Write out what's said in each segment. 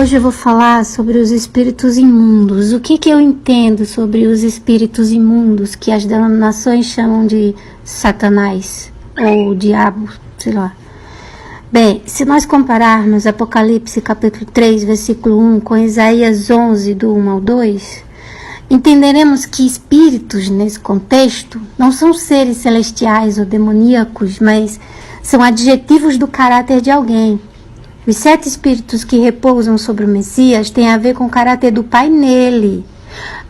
Hoje eu vou falar sobre os espíritos imundos. O que eu entendo sobre os espíritos imundos, que as denominações chamam de Satanás ou diabo, sei lá. Bem, se nós compararmos Apocalipse capítulo 3, versículo 1 com Isaías 11, do 1 ao 2, entenderemos que espíritos, nesse contexto, não são seres celestiais ou demoníacos, mas são adjetivos do caráter de alguém. Os 7 espíritos que repousam sobre o Messias têm a ver com o caráter do Pai nele.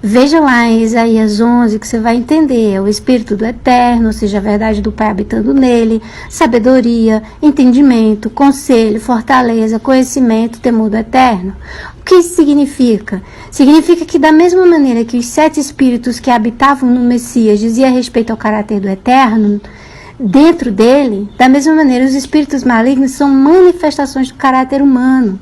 Veja lá em Isaías 11 que você vai entender. É o Espírito do Eterno, ou seja, a verdade do Pai habitando nele, sabedoria, entendimento, conselho, fortaleza, conhecimento, temor do Eterno. O que isso significa? Significa que da mesma maneira que os 7 espíritos que habitavam no Messias diziam respeito ao caráter do Eterno, dentro dele, da mesma maneira, os espíritos malignos são manifestações do caráter humano.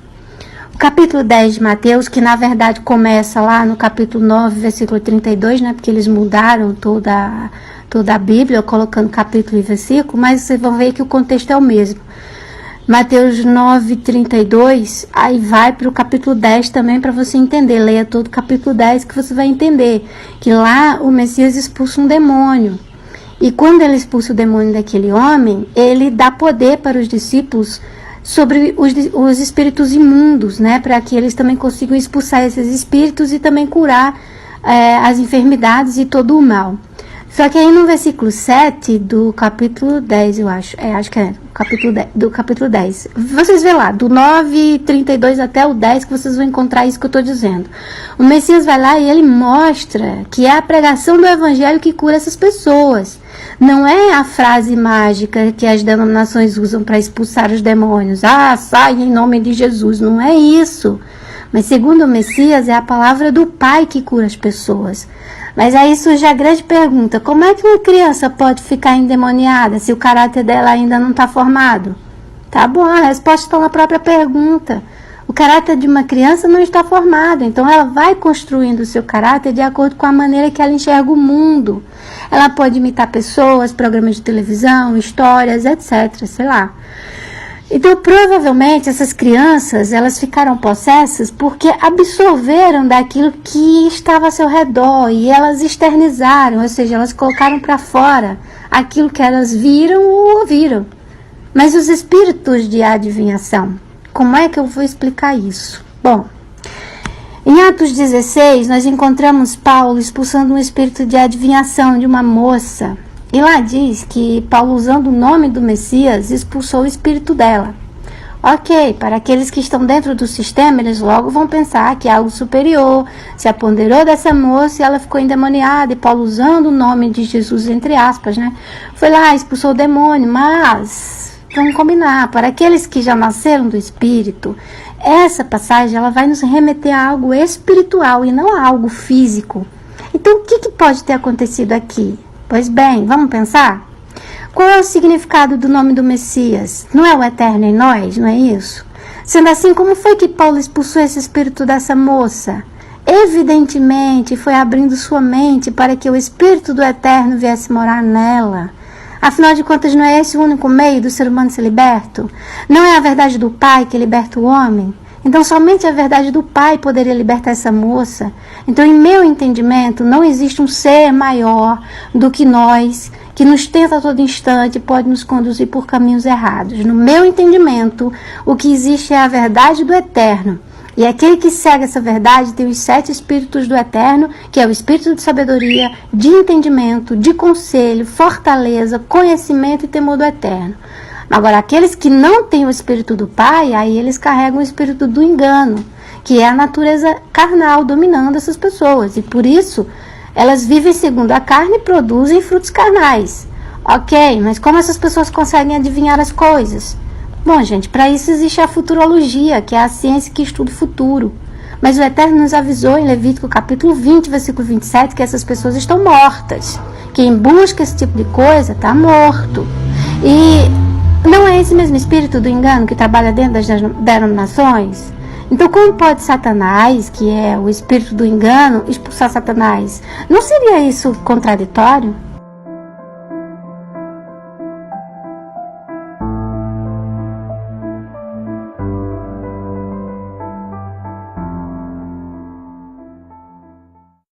O capítulo 10 de Mateus, que na verdade começa lá no capítulo 9, versículo 32, né, porque eles mudaram toda a Bíblia, colocando capítulo e versículo, mas vocês vão ver que o contexto é o mesmo. Mateus 9, 32, aí vai para o capítulo 10 também para você entender. Leia todo o capítulo 10 que você vai entender que lá o Messias expulsa um demônio. E quando ele expulsa o demônio daquele homem, ele dá poder para os discípulos sobre os espíritos imundos, né? Para que eles também consigam expulsar esses espíritos e também curar as enfermidades e todo o mal. Só que aí no versículo 7 do capítulo 10, eu acho. Acho que é do capítulo 10. Vocês vê lá, do 9:32 até o 10, que vocês vão encontrar isso que eu estou dizendo. O Messias vai lá e ele mostra que é a pregação do evangelho que cura essas pessoas. Não é a frase mágica que as denominações usam para expulsar os demônios. Ah, sai em nome de Jesus. Não é isso. Mas segundo o Messias, é a palavra do Pai que cura as pessoas. Mas aí surge a grande pergunta: como é que uma criança pode ficar endemoniada se o caráter dela ainda não está formado? Tá bom, a resposta está na própria pergunta. O caráter de uma criança não está formado, então ela vai construindo o seu caráter de acordo com a maneira que ela enxerga o mundo. Ela pode imitar pessoas, programas de televisão, histórias, etc, sei lá. Então, provavelmente, essas crianças, elas ficaram possessas porque absorveram daquilo que estava ao seu redor e elas externizaram, ou seja, elas colocaram para fora aquilo que elas viram ou ouviram. Mas os espíritos de adivinhação, como é que eu vou explicar isso? Bom, em Atos 16, nós encontramos Paulo expulsando um espírito de adivinhação de uma moça. E lá diz que Paulo, usando o nome do Messias, expulsou o espírito dela. Ok, para aqueles que estão dentro do sistema, eles logo vão pensar que algo superior se apoderou dessa moça e ela ficou endemoniada. E Paulo, usando o nome de Jesus, entre aspas, né, foi lá, expulsou o demônio. Mas, vamos combinar, para aqueles que já nasceram do Espírito, essa passagem ela vai nos remeter a algo espiritual e não a algo físico. Então, o que pode ter acontecido aqui? Pois bem, vamos pensar? Qual é o significado do nome do Messias? Não é o Eterno em nós, não é isso? Sendo assim, como foi que Paulo expulsou esse espírito dessa moça? Evidentemente, foi abrindo sua mente para que o Espírito do Eterno viesse morar nela. Afinal de contas, não é esse o único meio do ser humano ser liberto? Não é a verdade do Pai que liberta o homem? Então, somente a verdade do Pai poderia libertar essa moça. Então, em meu entendimento, não existe um ser maior do que nós, que nos tenta a todo instante e pode nos conduzir por caminhos errados. No meu entendimento, o que existe é a verdade do Eterno. E aquele que segue essa verdade tem os 7 espíritos do Eterno, que é o espírito de sabedoria, de entendimento, de conselho, fortaleza, conhecimento e temor do Eterno. Agora, aqueles que não têm o espírito do Pai, aí eles carregam o espírito do engano, que é a natureza carnal dominando essas pessoas. E por isso, elas vivem segundo a carne e produzem frutos carnais. Ok, mas como essas pessoas conseguem adivinhar as coisas? Bom, gente, para isso existe a futurologia, que é a ciência que estuda o futuro. Mas o Eterno nos avisou em Levítico capítulo 20, versículo 27, que essas pessoas estão mortas. Quem busca esse tipo de coisa está morto. E não é esse mesmo espírito do engano que trabalha dentro das denominações? Então, como pode Satanás, que é o espírito do engano, expulsar Satanás? Não seria isso contraditório?